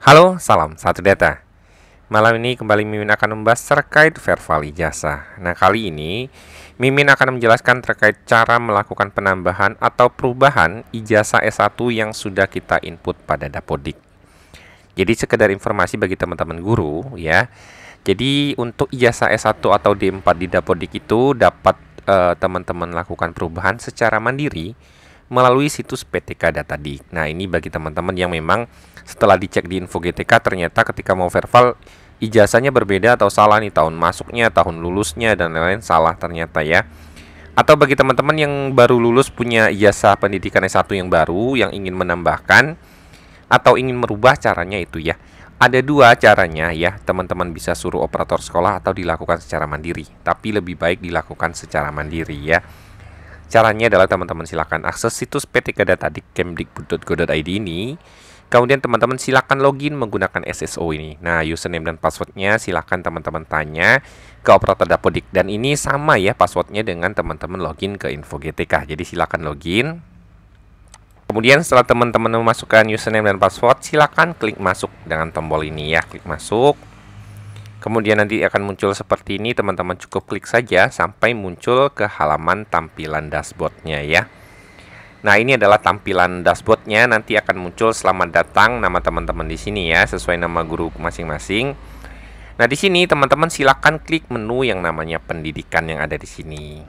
Halo, salam satu data. Malam ini kembali Mimin akan membahas terkait verbal ijazah. Nah, kali ini Mimin akan menjelaskan terkait cara melakukan penambahan atau perubahan ijazah S1 yang sudah kita input pada Dapodik. Jadi sekedar informasi bagi teman-teman guru ya. Jadi untuk ijazah S1 atau D4 di Dapodik itu dapat teman-teman lakukan perubahan secara mandiri melalui situs PTK Datadik. Nah, ini bagi teman-teman yang memang setelah dicek di info GTK ternyata ketika mau verbal ijazahnya berbeda atau salah nih, tahun masuknya, tahun lulusnya dan lain-lain salah ternyata ya. Atau bagi teman-teman yang baru lulus punya ijazah pendidikan S1 yang baru yang ingin menambahkan atau ingin merubah, caranya itu ya. Ada dua caranya ya, teman-teman bisa suruh operator sekolah atau dilakukan secara mandiri. Tapi lebih baik dilakukan secara mandiri ya. Caranya adalah teman-teman silakan akses situs PTK Data di kemdikbud.go.id ini. Kemudian teman-teman silakan login menggunakan SSO ini. Nah, username dan passwordnya silakan teman-teman tanya ke operator Dapodik. Dan ini sama ya passwordnya dengan teman-teman login ke info GTK. Jadi silakan login. Kemudian setelah teman-teman memasukkan username dan password, silakan klik masuk dengan tombol ini ya, klik masuk. Kemudian nanti akan muncul seperti ini, teman-teman cukup klik saja sampai muncul ke halaman tampilan dashboardnya ya. Nah, ini adalah tampilan dashboardnya, nanti akan muncul selamat datang nama teman-teman di sini ya, sesuai nama guru masing-masing. Nah, di sini teman-teman silakan klik menu yang namanya pendidikan yang ada di sini.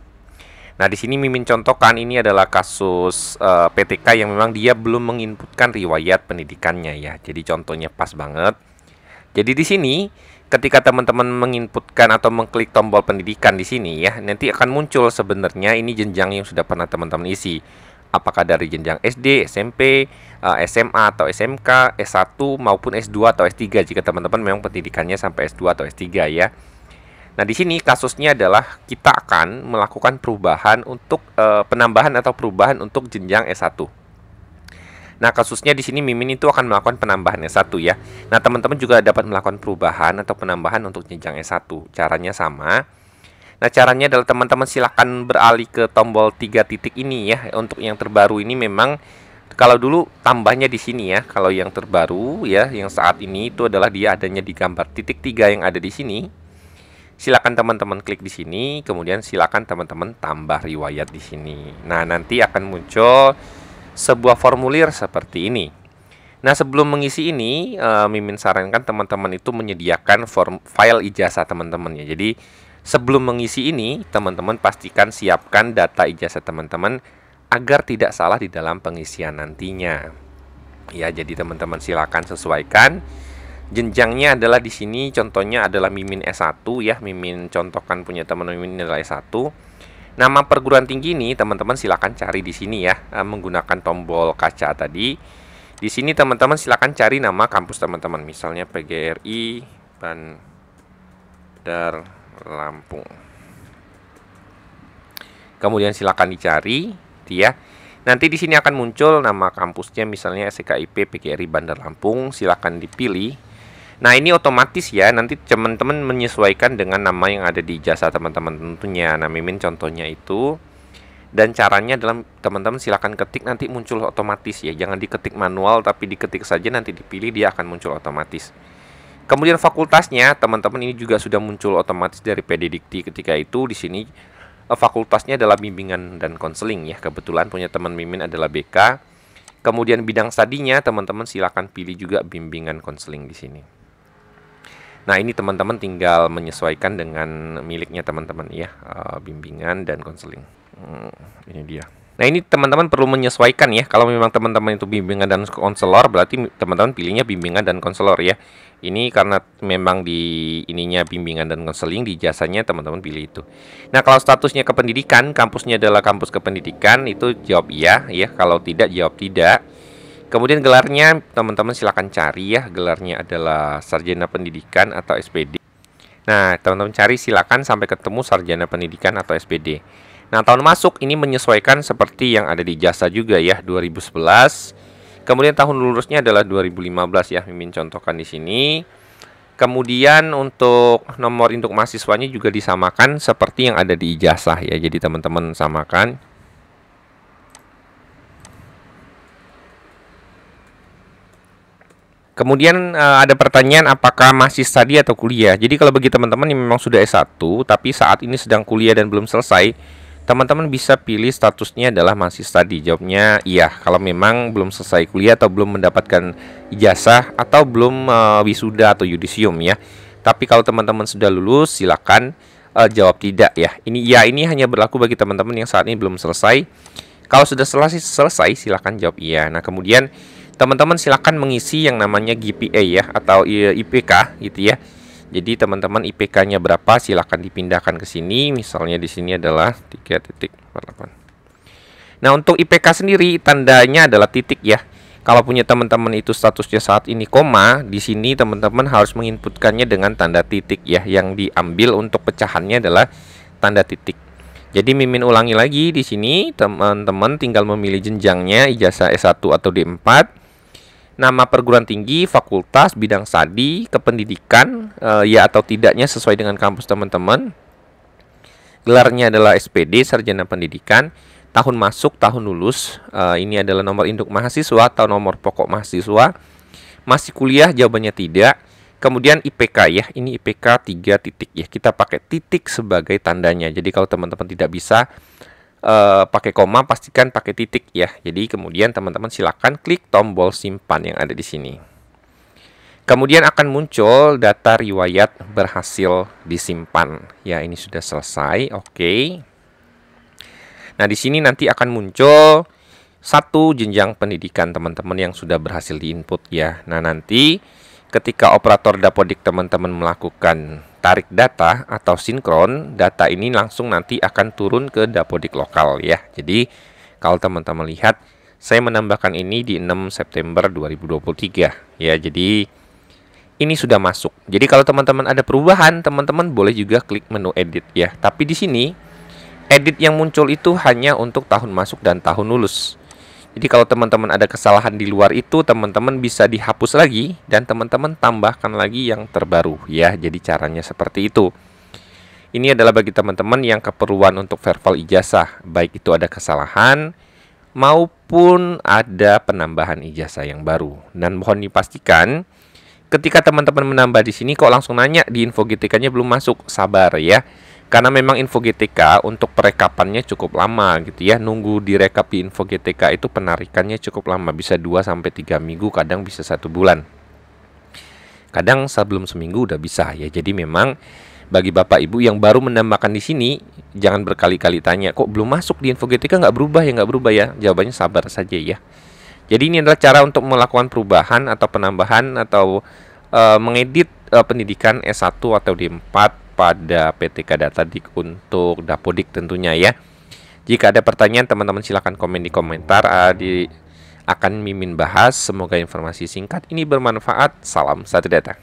Nah, di sini Mimin contohkan ini adalah kasus PTK yang memang dia belum menginputkan riwayat pendidikannya ya. Jadi contohnya pas banget. Jadi di sini ketika teman-teman menginputkan atau mengklik tombol pendidikan di sini ya, nanti akan muncul sebenarnya ini jenjang yang sudah pernah teman-teman isi. Apakah dari jenjang SD, SMP, SMA atau SMK, S1 maupun S2 atau S3 jika teman-teman memang pendidikannya sampai S2 atau S3 ya. Nah, di sini kasusnya adalah kita akan melakukan perubahan untuk penambahan atau perubahan untuk jenjang S1. Nah, kasusnya di sini Mimin itu akan melakukan penambahan S1 ya. Nah, teman-teman juga dapat melakukan perubahan atau penambahan untuk jenjang S1. Caranya sama. Nah, caranya adalah teman-teman silakan beralih ke tombol 3 titik ini ya. Untuk yang terbaru ini memang kalau dulu tambahnya di sini ya. Kalau yang terbaru ya, yang saat ini itu adalah dia adanya di gambar titik 3 yang ada di sini. Silakan teman-teman klik di sini, kemudian silakan teman-teman tambah riwayat di sini. Nah, nanti akan muncul sebuah formulir seperti ini. Nah, sebelum mengisi ini, Mimin sarankan teman-teman itu menyediakan file ijazah teman-teman ya. Jadi sebelum mengisi ini, teman-teman pastikan siapkan data ijazah teman-teman agar tidak salah di dalam pengisian nantinya. Ya, jadi teman-teman silakan sesuaikan. Jenjangnya adalah di sini contohnya adalah Mimin S1 ya. Mimin contohkan punya teman Mimin adalah S1. Nama perguruan tinggi ini teman-teman silakan cari di sini ya, menggunakan tombol kaca tadi. Di sini teman-teman silakan cari nama kampus teman-teman, misalnya PGRI Bandar Lampung. Kemudian silakan dicari, ya. Nanti di sini akan muncul nama kampusnya, misalnya SKIP PGRI Bandar Lampung. Silakan dipilih. Nah, ini otomatis ya, nanti teman-teman menyesuaikan dengan nama yang ada di ijazah teman-teman tentunya. Nah, Mimin contohnya itu. Dan caranya adalah teman-teman silakan ketik, nanti muncul otomatis ya. Jangan diketik manual, tapi diketik saja, nanti dipilih, dia akan muncul otomatis. Kemudian fakultasnya, teman-teman ini juga sudah muncul otomatis dari PD Dikti ketika itu. Di sini fakultasnya adalah bimbingan dan konseling ya. Kebetulan punya teman Mimin adalah BK. Kemudian bidang studinya, teman-teman silakan pilih juga bimbingan konseling di sini. Nah, ini teman-teman tinggal menyesuaikan dengan miliknya teman-teman ya, bimbingan dan konseling. Ini dia. Nah, ini teman-teman perlu menyesuaikan ya. Kalau memang teman-teman itu bimbingan dan konselor, berarti teman-teman pilihnya bimbingan dan konselor ya. Ini karena memang di ininya bimbingan dan konseling, di jasanya teman-teman pilih itu. Nah, kalau statusnya kependidikan, kampusnya adalah kampus kependidikan, itu jawab iya ya. Kalau tidak, jawab tidak. Kemudian gelarnya teman-teman silakan cari ya, gelarnya adalah sarjana pendidikan atau SPD. Nah, teman-teman cari silakan sampai ketemu sarjana pendidikan atau SPD. Nah, tahun masuk ini menyesuaikan seperti yang ada di jasa juga ya, 2011. Kemudian tahun lulusnya adalah 2015 ya, Mimin contohkan di sini. Kemudian untuk nomor induk mahasiswanya juga disamakan seperti yang ada di ijazah ya. Jadi teman-teman samakan. Kemudian ada pertanyaan apakah masih studi atau kuliah. Jadi kalau bagi teman-teman yang memang sudah S1 tapi saat ini sedang kuliah dan belum selesai, teman-teman bisa pilih statusnya adalah masih studi. Jawabnya iya kalau memang belum selesai kuliah atau belum mendapatkan ijazah atau belum wisuda atau yudisium ya. Tapi kalau teman-teman sudah lulus silakan jawab tidak ya. Ini hanya berlaku bagi teman-teman yang saat ini belum selesai. Kalau sudah selesai silakan jawab iya. Nah, kemudian teman-teman silakan mengisi yang namanya GPA ya atau IPK gitu ya. Jadi teman-teman IPK-nya berapa silakan dipindahkan ke sini. Misalnya di sini adalah 3.48. Nah, untuk IPK sendiri tandanya adalah titik ya. Kalau punya teman-teman itu statusnya saat ini koma, di sini teman-teman harus menginputkannya dengan tanda titik ya. Yang diambil untuk pecahannya adalah tanda titik. Jadi Mimin ulangi lagi di sini, teman-teman tinggal memilih jenjangnya ijazah S1 atau D4. Nama perguruan tinggi, fakultas, bidang studi, kependidikan, ya atau tidaknya sesuai dengan kampus teman-teman. Gelarnya adalah SPD, Sarjana Pendidikan. Tahun masuk, tahun lulus. Ini adalah nomor induk mahasiswa atau nomor pokok mahasiswa. Masih kuliah, jawabannya tidak. Kemudian IPK ya, ini IPK 3 titik ya. Kita pakai titik sebagai tandanya. Jadi kalau teman-teman tidak bisa pakai koma, pastikan pakai titik ya. Jadi kemudian teman-teman silakan klik tombol simpan yang ada di sini. Kemudian akan muncul data riwayat berhasil disimpan. Ya, ini sudah selesai. Oke. Nah, di sini nanti akan muncul satu jenjang pendidikan teman-teman yang sudah berhasil diinput ya. Nah, nanti ketika operator Dapodik teman-teman melakukan tarik data atau sinkron, data ini langsung nanti akan turun ke Dapodik lokal ya. Jadi kalau teman-teman lihat, saya menambahkan ini di 6 September 2023 ya. Jadi ini sudah masuk. Jadi kalau teman-teman ada perubahan, teman-teman boleh juga klik menu edit ya. Tapi di sini edit yang muncul itu hanya untuk tahun masuk dan tahun lulus. Jadi kalau teman-teman ada kesalahan di luar itu, teman-teman bisa dihapus lagi dan teman-teman tambahkan lagi yang terbaru ya. Jadi caranya seperti itu. Ini adalah bagi teman-teman yang keperluan untuk verval ijazah, baik itu ada kesalahan maupun ada penambahan ijazah yang baru. Dan mohon dipastikan ketika teman-teman menambah di sini kok langsung nanya di info GTK-nya belum masuk, sabar ya. Karena memang info GTK untuk perekapannya cukup lama gitu ya. Nunggu direkap di info GTK itu penarikannya cukup lama. Bisa 2-3 minggu, kadang bisa 1 bulan. Kadang sebelum seminggu udah bisa ya. Jadi memang bagi Bapak Ibu yang baru menambahkan di sini, jangan berkali-kali tanya, kok belum masuk di info GTK, nggak berubah ya. Jawabannya sabar saja ya. Jadi ini adalah cara untuk melakukan perubahan atau penambahan atau mengedit pendidikan S1 atau D4 pada PTK Datadik untuk Dapodik tentunya ya. Jika ada pertanyaan teman-teman silahkan komen di komentar, akan Mimin bahas. Semoga informasi singkat ini bermanfaat. Salam satu data.